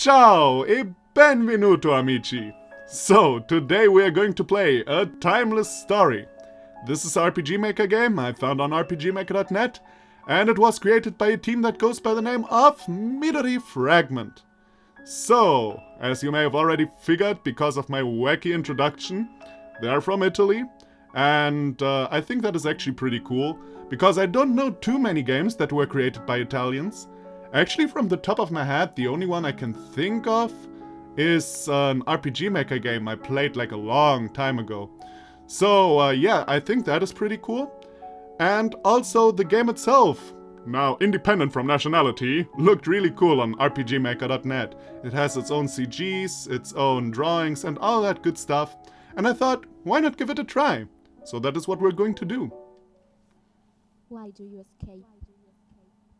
Ciao e benvenuto amici! So, today we are going to play a timeless story. This is an RPG Maker game I found on rpgmaker.net, and it was created by a team that goes by the name of Midori Fragment. So, as you may have already figured because of my wacky introduction, they are from Italy, and I think that is actually pretty cool, because I don't know too many games that were created by Italians. Actually, from the top of my head, the only one I can think of is an RPG Maker game I played like a long time ago. So, yeah, I think that is pretty cool. And also, the game itself, now independent from nationality, looked really cool on rpgmaker.net. It has its own CGs, its own drawings, and all that good stuff. And I thought, why not give it a try? So that is what we're going to do. Why do you escape?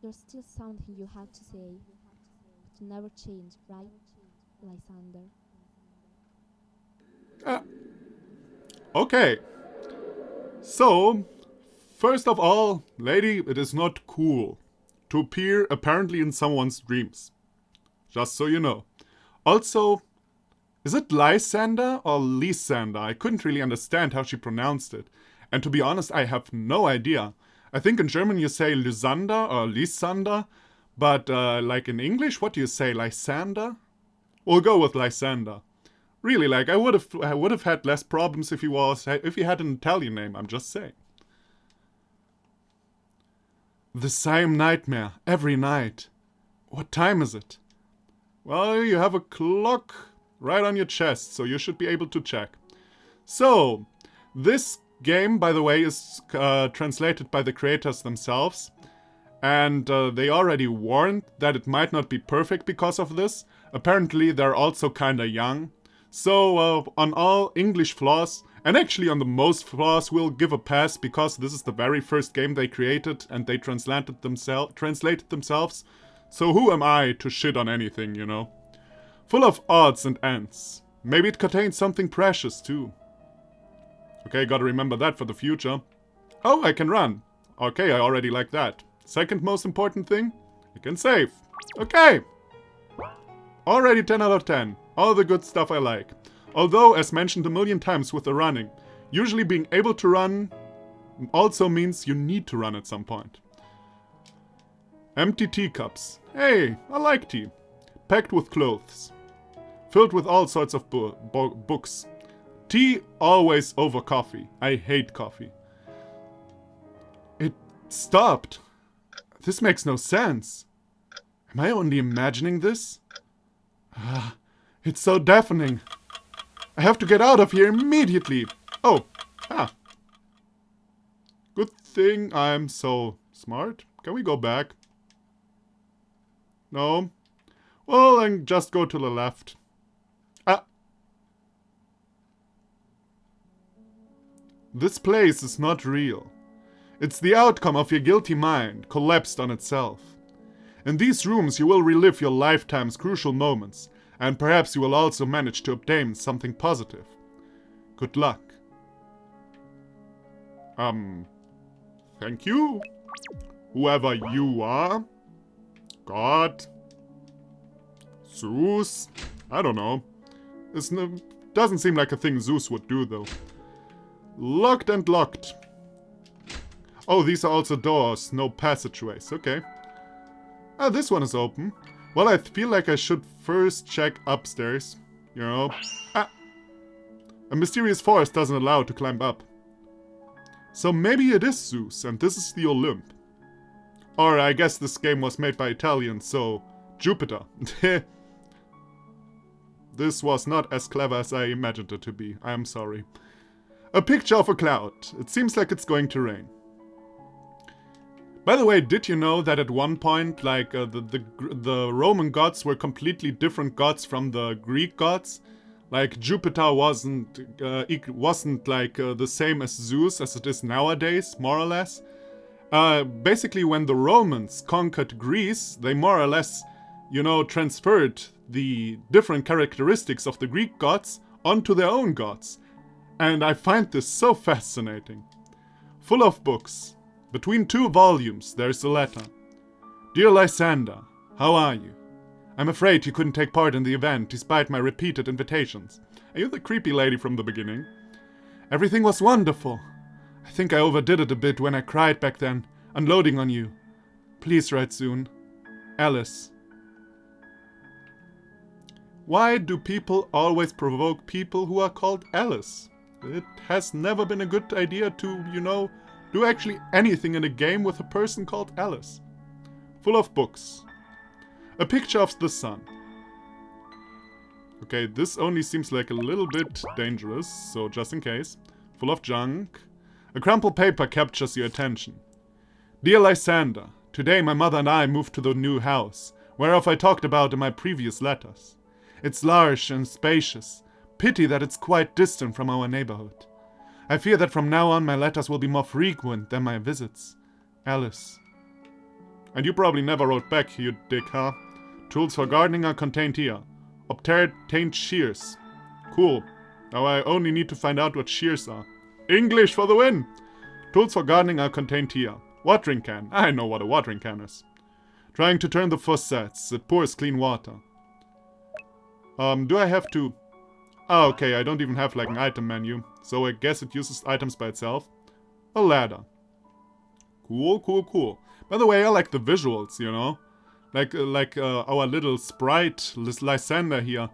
There's still something you have to say. It never changed, right, Lysander? Okay. So, first of all, lady, it is not cool to appear apparently in someone's dreams. Just so you know. Also, is it Lysander or Lysander? I couldn't really understand how she pronounced it. And to be honest, I have no idea. I think in German you say Lysander or Lysander, but like in English, what do you say, Lysander? We'll go with Lysander. Really, like I would have had less problems if he had an Italian name. I'm just saying. The same nightmare every night. What time is it? Well, you have a clock right on your chest, so you should be able to check. So, this game, by the way, is translated by the creators themselves, and they already warned that it might not be perfect because of this. Apparently, they're also kinda young. So, on all English flaws, and actually on the most flaws, we'll give a pass because this is the very first game they created and they translated themselves. So who am I to shit on anything, you know? Full of odds and ends. Maybe it contains something precious too. Okay, gotta remember that for the future. Oh, I can run. Okay, I already like that. Second most important thing, I can save. Okay. Already 10 out of 10. All the good stuff I like. Although, as mentioned a million times with the running, usually being able to run also means you need to run at some point. Empty teacups. Hey, I like tea. Packed with clothes. Filled with all sorts of books. Tea always over coffee. I hate coffee. It stopped. This makes no sense. Am I only imagining this? It's so deafening. I have to get out of here immediately. Oh, good thing I'm so smart. Can we go back? No. Well, then just go to the left. This place is not real. It's the outcome of your guilty mind, collapsed on itself. In these rooms you will relive your lifetime's crucial moments, and perhaps you will also manage to obtain something positive. Good luck. Thank you. Whoever you are. God. Zeus. I don't know. This doesn't seem like a thing Zeus would do, though. Locked and locked. Oh, these are also doors, no passageways. Okay. This one is open. Well, I feel like I should first check upstairs. You know. A mysterious forest doesn't allow to climb up. So maybe it is Zeus, and this is the Olymp. Or I guess this game was made by Italians, so Jupiter. This was not as clever as I imagined it to be. I am sorry. A picture of a cloud. It seems like it's going to rain. By the way, did you know that at one point, like, the Roman gods were completely different gods from the Greek gods? Like, Jupiter wasn't like the same as Zeus as it is nowadays, more or less. Basically, when the Romans conquered Greece, they more or less, you know, transferred the different characteristics of the Greek gods onto their own gods. And I find this so fascinating. Full of books. Between two volumes, there's a letter. Dear Lysander, how are you? I'm afraid you couldn't take part in the event, despite my repeated invitations. Are you the creepy lady from the beginning? Everything was wonderful. I think I overdid it a bit when I cried back then, unloading on you. Please write soon. Alys. Why do people always provoke people who are called Alys? It has never been a good idea to, you know, do actually anything in a game with a person called Alys. Full of books. A picture of the sun. Okay, this only seems like a little bit dangerous, so just in case. Full of junk. A crumpled paper captures your attention. Dear Lysander, today my mother and I moved to the new house, whereof I talked about in my previous letters. It's large and spacious. Pity that it's quite distant from our neighborhood. I fear that from now on my letters will be more frequent than my visits. Alys. And you probably never wrote back, you dick, huh? Tools for gardening are contained here. Obtained shears. Cool. Now I only need to find out what shears are. English for the win! Tools for gardening are contained here. Watering can. I know what a watering can is. Trying to turn the faucets. It pours clean water. Do I have to... Oh, okay, I don't even have like an item menu. So I guess it uses items by itself. A ladder. Cool, cool, cool. By the way, I like the visuals, you know? Like our little sprite, Lysander here.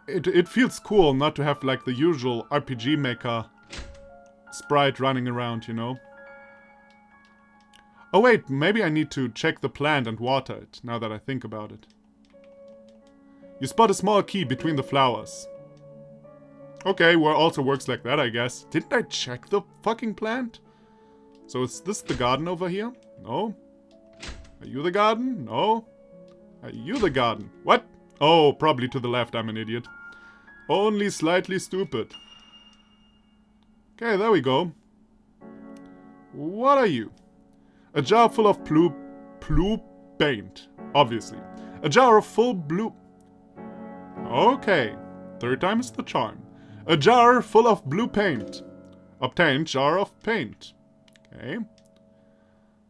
It feels cool not to have like the usual RPG Maker sprite running around, you know? Oh wait, maybe I need to check the plant and water it, now that I think about it. You spot a small key between the flowers. Okay, well, also works like that, I guess. Didn't I check the fucking plant? So is this the garden over here? No. Are you the garden? No. Are you the garden? What? Oh, probably to the left, I'm an idiot. Only slightly stupid. Okay, there we go. What are you? A jar full of blue paint, obviously. A jar of full blue... Okay, third time is the charm. A jar full of blue paint. Obtained jar of paint. Okay.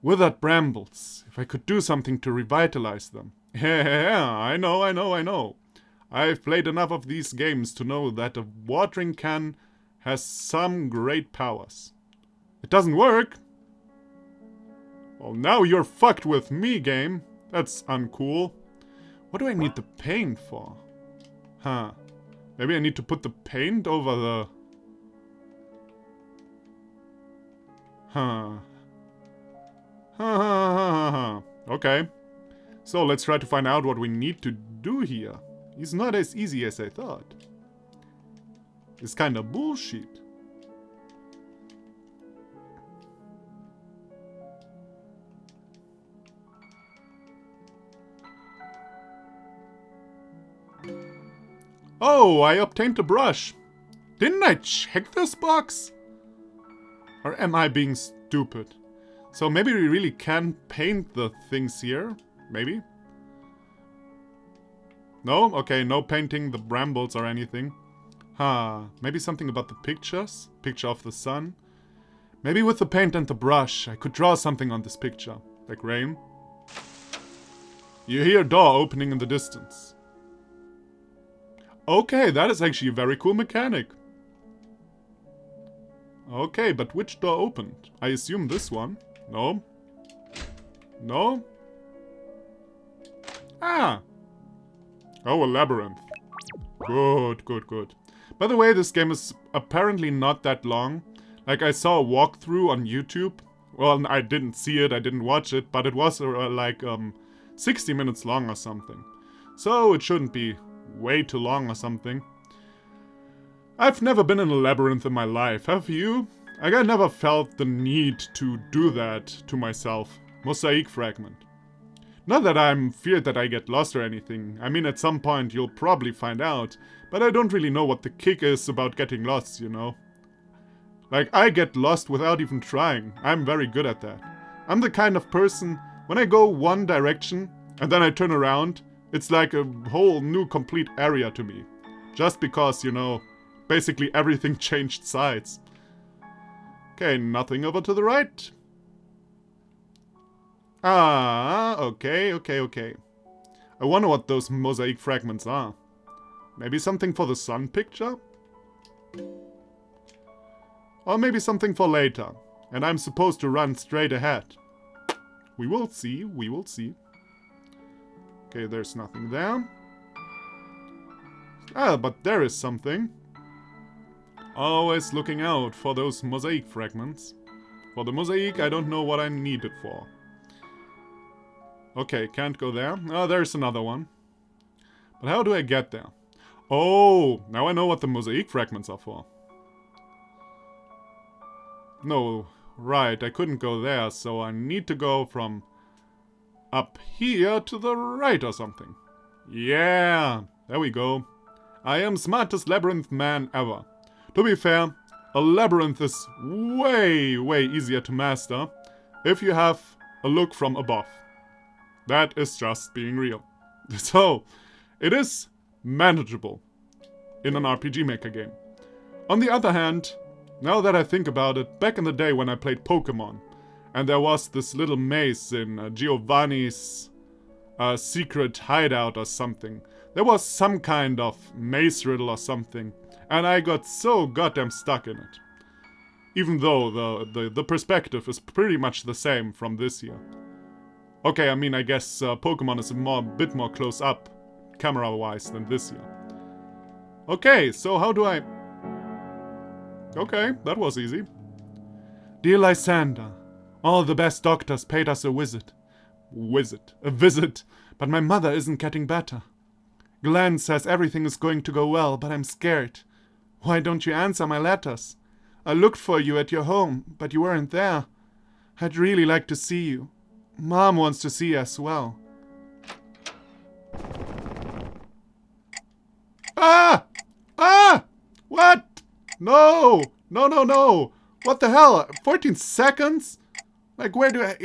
Withered brambles. If I could do something to revitalize them. Yeah, I know. I've played enough of these games to know that a watering can has some great powers. It doesn't work. Well, now you're fucked with me, game. That's uncool. What do I need the paint for? Huh. Maybe I need to put the paint over the... Huh. Okay. So let's try to find out what we need to do here. It's not as easy as I thought. It's kind of bullshit. Oh, I obtained a brush. Didn't I check this box? Or am I being stupid? So maybe we really can paint the things here? Maybe? No? Okay, no painting the brambles or anything. Huh, maybe something about the pictures? Picture of the sun? Maybe with the paint and the brush, I could draw something on this picture. Like rain. You hear a door opening in the distance. Okay, that is actually a very cool mechanic. Okay, but which door opened? I assume this one. No? No? Ah! Oh, a labyrinth. Good, good, good. By the way, this game is apparently not that long. Like, I saw a walkthrough on YouTube. Well, I didn't see it, I didn't watch it, but it was like 60 minutes long or something. So it shouldn't be way too long or something. I've never been in a labyrinth in my life, have you? Like, I never felt the need to do that to myself. Mosaic fragment. Not that I'm feared that I get lost or anything. I mean, at some point you'll probably find out. But I don't really know what the kick is about getting lost, you know? Like, I get lost without even trying. I'm very good at that. I'm the kind of person, when I go one direction, and then I turn around, it's like a whole new complete area to me. Just because, you know, basically everything changed sides. Okay, nothing over to the right. Ah, okay. I wonder what those mosaic fragments are. Maybe something for the sun picture? Or maybe something for later. And I'm supposed to run straight ahead. We will see, we will see. Okay, there's nothing there. Ah, but there is something. Always looking out for those mosaic fragments. For the mosaic, I don't know what I need it for. Okay, can't go there. Oh, there's another one. But how do I get there? Oh, now I know what the mosaic fragments are for. No, right, I couldn't go there, so I need to go from up here to the right or something. Yeah, there we go. I am smartest labyrinth man ever. To be fair, a labyrinth is way, way easier to master if you have a look from above. That is just being real. So, it is manageable in an RPG Maker game. On the other hand, now that I think about it, back in the day when I played Pokemon, and there was this little maze in Giovanni's secret hideout or something. There was some kind of maze riddle or something, and I got so goddamn stuck in it. Even though the perspective is pretty much the same from this year. Okay, I mean, I guess Pokemon is a bit more close up, camera-wise, than this year. Okay, so how do I... Okay, that was easy. Dear Lysander, all the best doctors paid us a visit, but my mother isn't getting better. Glenn says everything is going to go well, but I'm scared. Why don't you answer my letters? I looked for you at your home, but you weren't there. I'd really like to see you. Mom wants to see you as well. Ah! Ah! What? No! No, no, no! What the hell? 14 seconds? Like, where do I...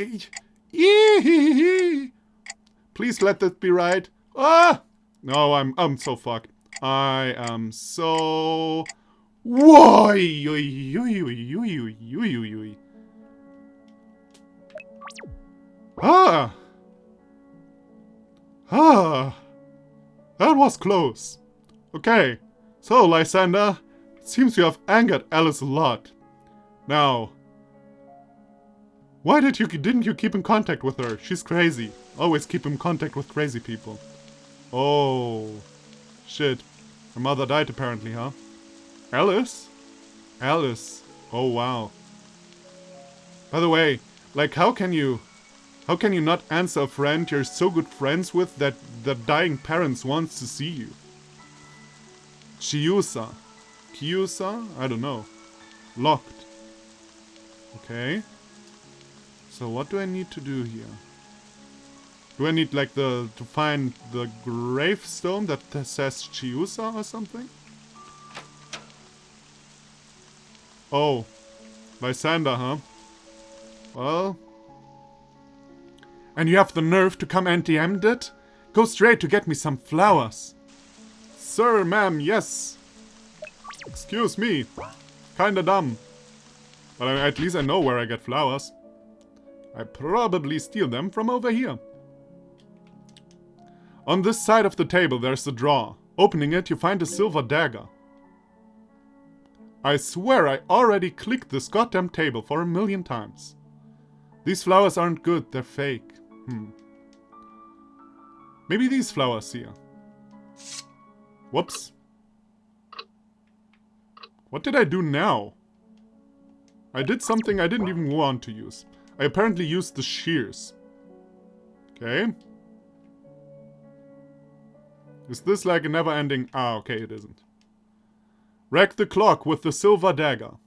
Please let that be right. Ah! No, I'm so fucked. I am so... Whoa! Ah! Ah! That was close. Okay. So, Lysander, it seems you have angered Alice a lot. Now, why didn't you keep in contact with her? She's crazy. Always keep in contact with crazy people. Oh, shit. Her mother died apparently, huh? Alice? Alice. Oh, wow. By the way, like, how can you not answer a friend you're so good friends with that the dying parents wants to see you? Chiusa. Kiusa? I don't know. Locked. Okay. So what do I need to do here? Do I need like to find the gravestone that says Chiusa or something? Oh. Lysander, huh? Well. And you have the nerve to come empty-handed? Go straight to get me some flowers. Sir, ma'am, yes. Excuse me. Kinda dumb. But at least I know where I get flowers. I probably steal them from over here. On this side of the table there's a drawer. Opening it, you find a silver dagger. I swear I already clicked this goddamn table for 1,000,000 times. These flowers aren't good, they're fake. Maybe these flowers here. Whoops. What did I do now? I did something I didn't even want to use. I apparently used the shears. Okay. Is this like a never-ending... Ah, okay, it isn't. Wreck the clock with the silver dagger.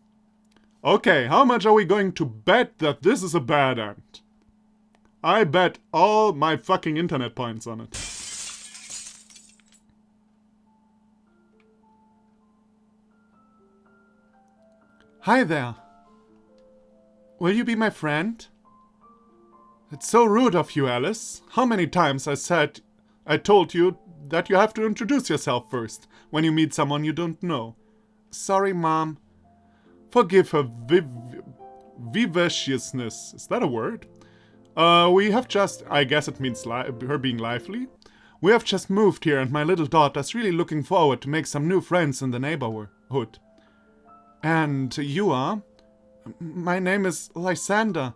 Okay, how much are we going to bet that this is a bad end? I bet all my fucking internet points on it. Hi there. Will you be my friend? It's so rude of you, Alice. How many times I told you that you have to introduce yourself first when you meet someone you don't know. Sorry, Mom. Forgive her vivaciousness. Is that a word? We have just... I guess it means her being lively. We have just moved here and my little daughter's really looking forward to make some new friends in the neighborhood. And you are? My name is Lysander.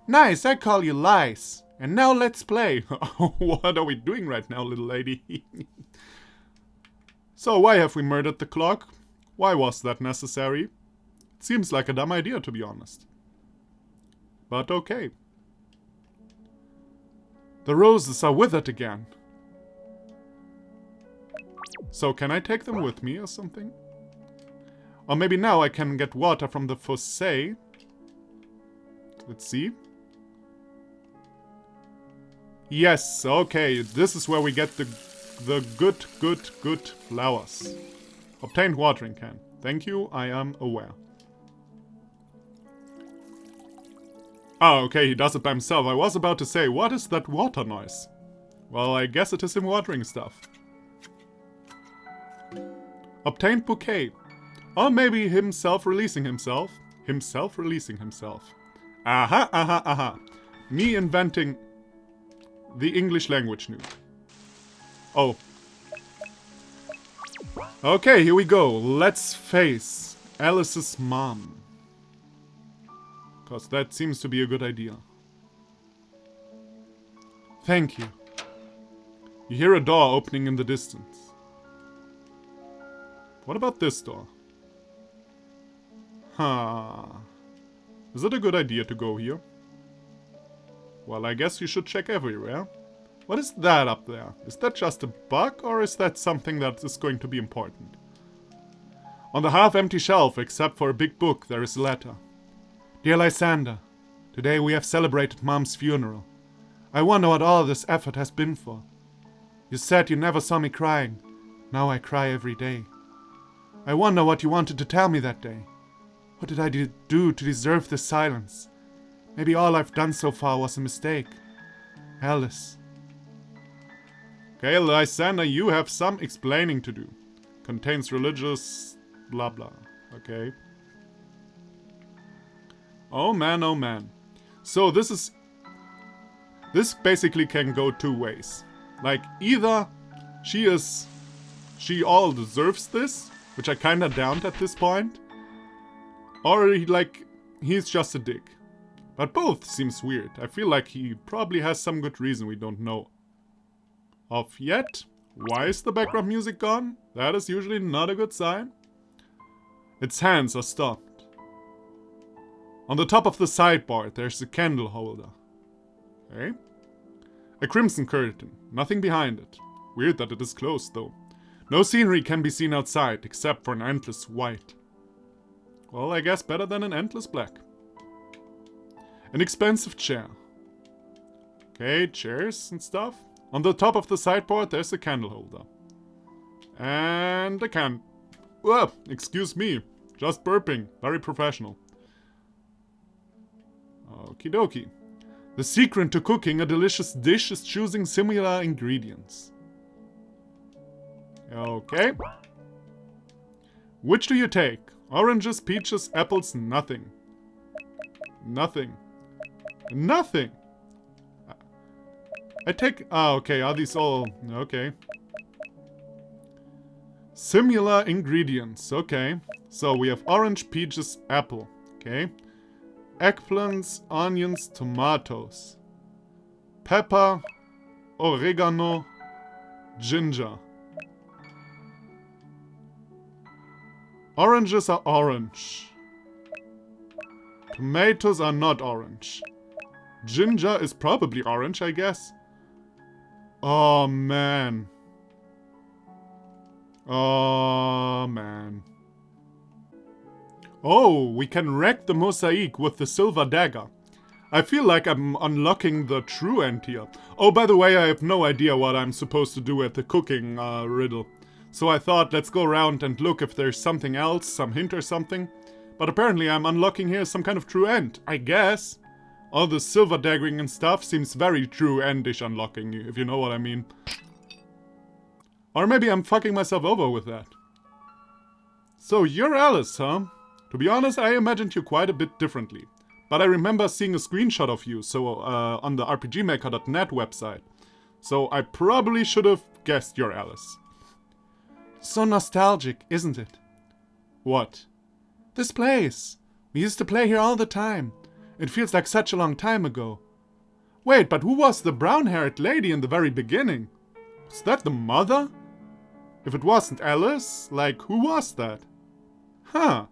Nice, I call you Lice. And now let's play. What are we doing right now, little lady? So why have we murdered the clock? Why was that necessary? It seems like a dumb idea, to be honest. But okay. The roses are withered again. So can I take them with me or something? Or maybe now I can get water from the fosse. Let's see. Yes, okay, this is where we get the good flowers. Obtained watering can. Thank you, I am aware. Oh, okay, he does it by himself. I was about to say, what is that water noise? Well, I guess it is him watering stuff. Obtained bouquet. Or maybe himself releasing himself. Himself releasing himself. Aha, aha, aha. Me inventing the English language new. Oh. Okay, here we go. Let's face Alice's mom. Because that seems to be a good idea. Thank you. You hear a door opening in the distance. What about this door? Huh. Is it a good idea to go here? Well, I guess you should check everywhere. What is that up there? Is that just a bug, or is that something that is going to be important? On the half-empty shelf, except for a big book, there is a letter. Dear Lysander, today we have celebrated Mom's funeral. I wonder what all this effort has been for. You said you never saw me crying. Now I cry every day. I wonder what you wanted to tell me that day. What did I do to deserve this silence? Maybe all I've done so far was a mistake. Alice. Okay, Lysander, you have some explaining to do. Contains religious blah blah. Okay. Oh man, oh man. So this basically can go two ways. Like, either she all deserves this, which I kinda doubt at this point, or he's just a dick. But both seems weird. I feel like he probably has some good reason we don't know of yet. Why is the background music gone? That is usually not a good sign. Its hands are stopped. On the top of the sideboard, there's a candle holder. Okay. A crimson curtain. Nothing behind it. Weird that it is closed, though. No scenery can be seen outside, except for an endless white. Well, I guess better than an endless black. An expensive chair. Okay, chairs and stuff. On the top of the sideboard, there's a candle holder. And a can... Whoa, excuse me. Just burping. Very professional. Okie dokie. The secret to cooking a delicious dish is choosing similar ingredients. Okay. Which do you take? Oranges, peaches, apples, nothing. Nothing. Nothing! I take... Ah, okay, are these all... Okay. Similar ingredients, okay. So we have orange, peaches, apple. Okay. Eggplants, onions, tomatoes. Pepper, oregano, ginger. Oranges are orange. Tomatoes are not orange. Ginger is probably orange, I guess. Oh, man. Oh, man. Oh, we can wreck the mosaic with the silver dagger. I feel like I'm unlocking the true end here. Oh, by the way, I have no idea what I'm supposed to do at the cooking riddle. So I thought, let's go around and look if there's something else, some hint or something. But apparently I'm unlocking here some kind of true end, I guess. All the silver daggering and stuff seems very true endish unlocking, if you know what I mean. Or maybe I'm fucking myself over with that. So you're Alice, huh? To be honest, I imagined you quite a bit differently. But I remember seeing a screenshot of you, so on the rpgmaker.net website. So I probably should have guessed you're Alice. So nostalgic, isn't it? What? This place. We used to play here all the time. It feels like such a long time ago. Wait, but who was the brown-haired lady in the very beginning? Was that the mother? If it wasn't Alice, like, who was that? Huh.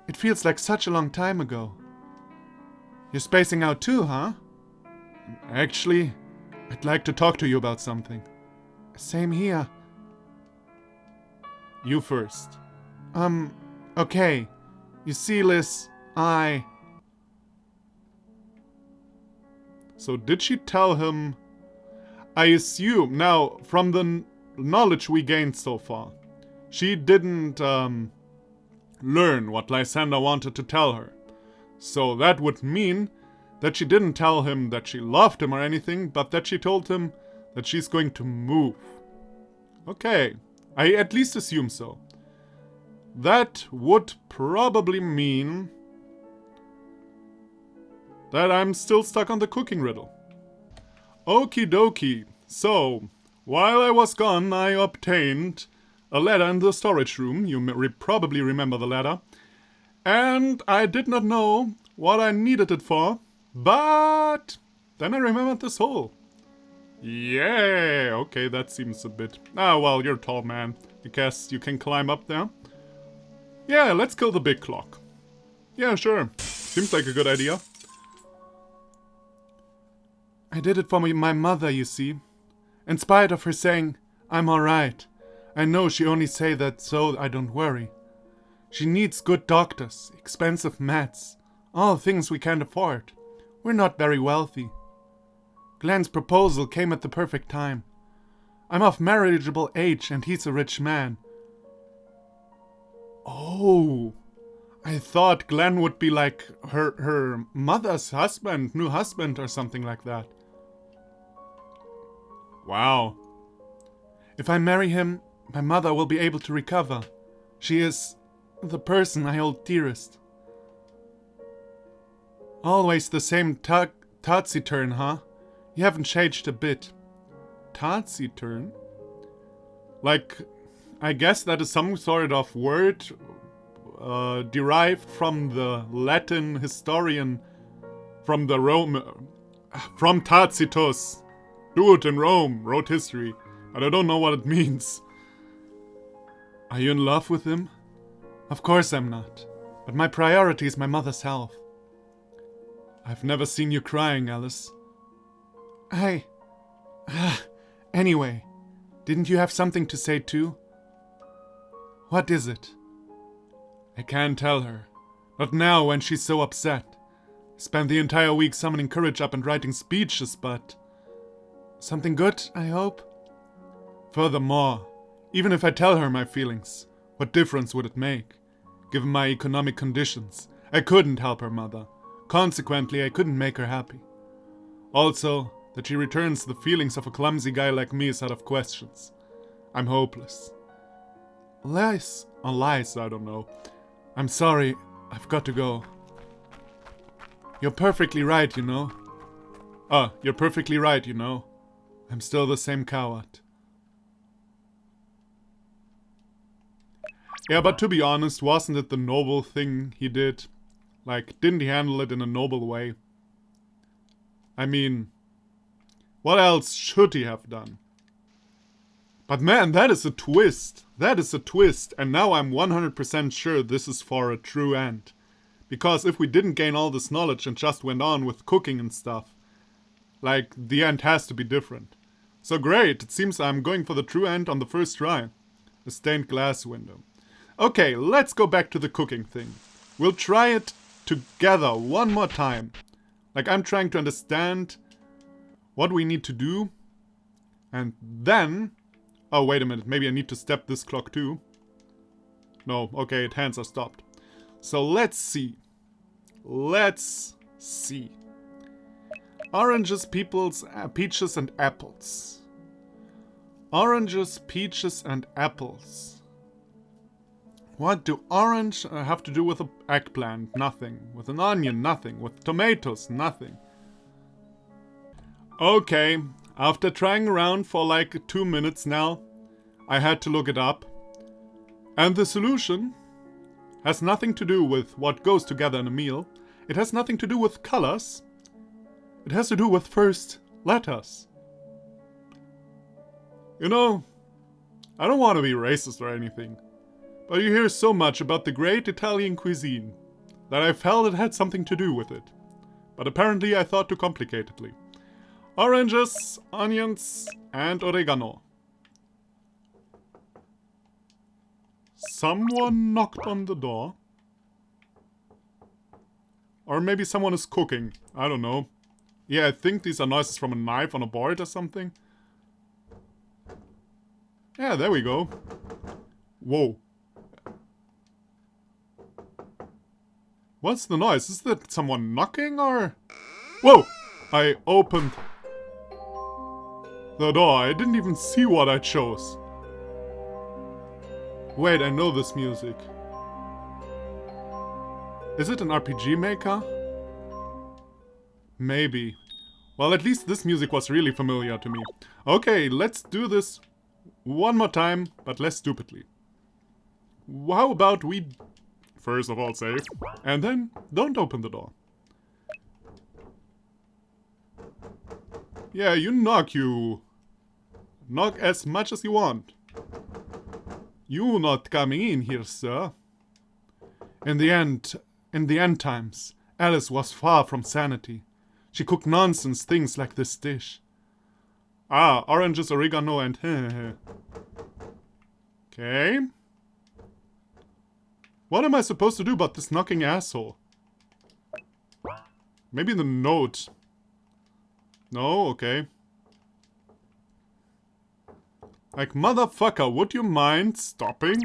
It feels like such a long time ago. You're spacing out too, huh? Actually, I'd like to talk to you about something. Same here. You first. Okay. You see, Liz, So did she tell him... I assume, now, from the knowledge we gained so far, she didn't, learn what Lysander wanted to tell her. So that would mean that she didn't tell him that she loved him or anything, but that she told him that she's going to move. Okay, I at least assume so. That would probably mean that I'm still stuck on the cooking riddle. Okie dokie. So, while I was gone, I obtained a ladder in the storage room. You probably remember the ladder. And I did not know what I needed it for, but then I remembered this hole. Yeah, okay, that seems a bit... Ah, well, you're a tall man. I guess you can climb up there. Yeah, let's kill the big clock. Yeah, sure. Seems like a good idea. I did it for my mother, you see. In spite of her saying, I'm alright. I know she only say that so I don't worry. She needs good doctors, expensive meds, all things we can't afford. We're not very wealthy. Glenn's proposal came at the perfect time. I'm of marriageable age and he's a rich man. Oh, I thought Glenn would be like her mother's husband, new husband or something like that. Wow. If I marry him, my mother will be able to recover. She is the person I hold dearest. Always the same taciturn, huh? You haven't changed a bit. Taciturn? Like, I guess that is some sort of word derived from the Latin historian from Tacitus. Dude in Rome wrote history, but I don't know what it means. Are you in love with him? Of course I'm not, but my priority is my mother's health. I've never seen you crying, Alice. Anyway, didn't you have something to say too? What is it? I can't tell her. Not now when she's so upset. I spent the entire week summoning courage up and writing speeches, but... Something good, I hope? Furthermore, even if I tell her my feelings, what difference would it make? Given my economic conditions, I couldn't help her mother. Consequently, I couldn't make her happy. Also, that she returns the feelings of a clumsy guy like me is out of questions. I'm hopeless. Alys, I don't know. I'm sorry, I've got to go. You're perfectly right, you know. You're perfectly right, you know. I'm still the same coward. Yeah, but to be honest, wasn't it the noble thing he did? Like, didn't he handle it in a noble way? I mean, what else should he have done? But man, that is a twist. That is a twist. And now I'm 100% sure this is for a true end. Because if we didn't gain all this knowledge and just went on with cooking and stuff, like, the end has to be different. So great, it seems I'm going for the true end on the first try. A stained glass window. Okay, let's go back to the cooking thing. We'll try it together one more time. Like, I'm trying to understand what we need to do. And then... Oh, wait a minute, maybe I need to step this clock too. No, okay, hands are stopped. So let's see. Let's see. Oranges, peaches and apples. Oranges, peaches and apples. What do orange have to do with an eggplant? Nothing. With an onion? Nothing. With tomatoes? Nothing. Okay, After trying around for like 2 minutes now, I had to look it up. And the solution has nothing to do with what goes together in a meal. It has nothing to do with colors. It has to do with first letters. You know, I don't want to be racist or anything, but you hear so much about the great Italian cuisine that I felt it had something to do with it. But apparently I thought too complicatedly. Oranges, onions, and oregano. Someone knocked on the door. Or maybe someone is cooking. I don't know. Yeah, I think these are noises from a knife on a board or something. Yeah, there we go. Whoa. What's the noise? Is that someone knocking or... Whoa! I opened the door. I didn't even see what I chose. Wait, I know this music. Is it an RPG maker? Maybe. Well, at least this music was really familiar to me. Okay, let's do this one more time, but less stupidly. How about we first of all save, and then don't open the door. Yeah, you knock, you. Knock as much as you want. You not coming in here, sir. In the end times, Alice was far from sanity. She cooked nonsense things like this dish. Ah, oranges, oregano, and Okay. What am I supposed to do about this knocking asshole? Maybe the note. No, okay. Like, motherfucker, would you mind stopping?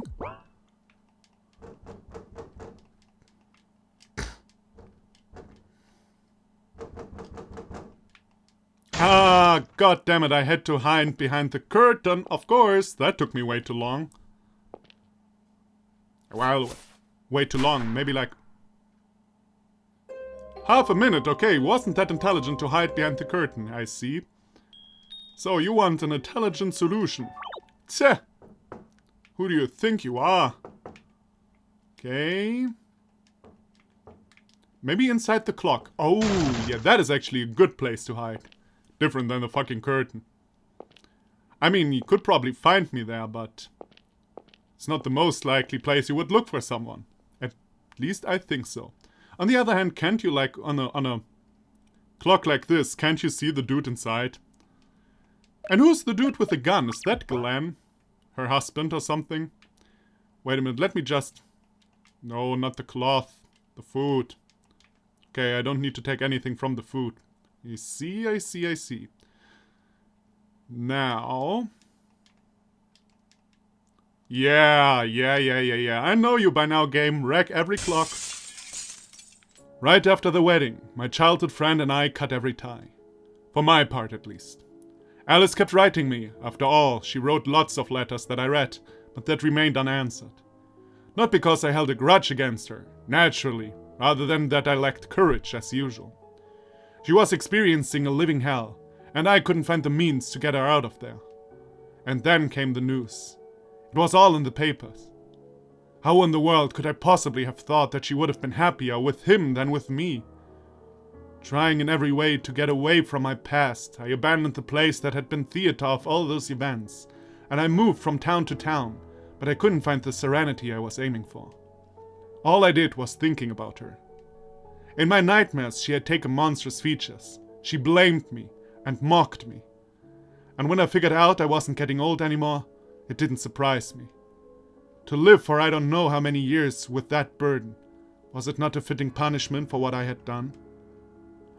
Ah, god damn it, I had to hide behind the curtain. Of course, that took me way too long. Well, way too long, maybe like... half a minute, okay, wasn't that intelligent to hide behind the curtain, I see. So, you want an intelligent solution. Tch! Who do you think you are? Okay... maybe inside the clock. Oh, yeah, that is actually a good place to hide. Different than the fucking curtain. I mean, you could probably find me there, but... it's not the most likely place you would look for someone. At least I think so. On the other hand, can't you, like, on a clock like this, can't you see the dude inside? And who's the dude with the gun? Is that Glenn? Her husband or something? Wait a minute, let me just... no, not the cloth. The food. Okay, I don't need to take anything from the food. I see, I see, I see. Now... yeah. I know you by now, game. Wreck every clock. Right after the wedding, my childhood friend and I cut every tie. For my part, at least. Alice kept writing me. After all, she wrote lots of letters that I read, but that remained unanswered. Not because I held a grudge against her, naturally, rather than that I lacked courage, as usual. She was experiencing a living hell, and I couldn't find the means to get her out of there. And then came the news. It was all in the papers. How in the world could I possibly have thought that she would have been happier with him than with me? Trying in every way to get away from my past, I abandoned the place that had been theater of all those events, and I moved from town to town, but I couldn't find the serenity I was aiming for. All I did was thinking about her. In my nightmares, she had taken monstrous features. She blamed me and mocked me. And when I figured out I wasn't getting old anymore, it didn't surprise me. To live for I don't know how many years with that burden, was it not a fitting punishment for what I had done?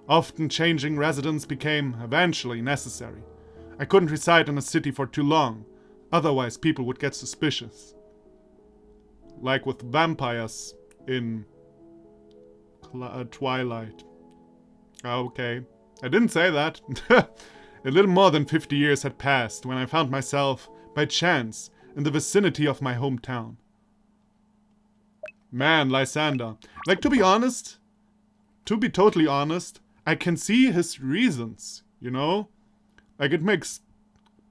Often changing residence became, eventually, necessary. I couldn't reside in a city for too long, otherwise people would get suspicious. Like with vampires in Twilight. Okay, I didn't say that. A little more than 50 years had passed when I found myself, by chance, in the vicinity of my hometown. Man, Lysander. Like, to be honest, to be totally honest, I can see his reasons, you know? Like, it makes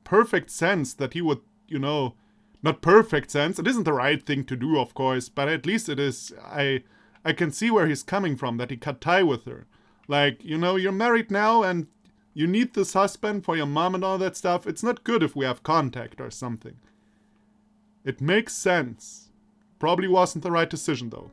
perfect sense that he would, you know, not perfect sense. It isn't the right thing to do, of course, but at least it is. I can see where he's coming from, that he cut tie with her. Like, you know, you're married now and you need this husband for your mom and all that stuff. It's not good if we have contact or something. It makes sense. Probably wasn't the right decision, though.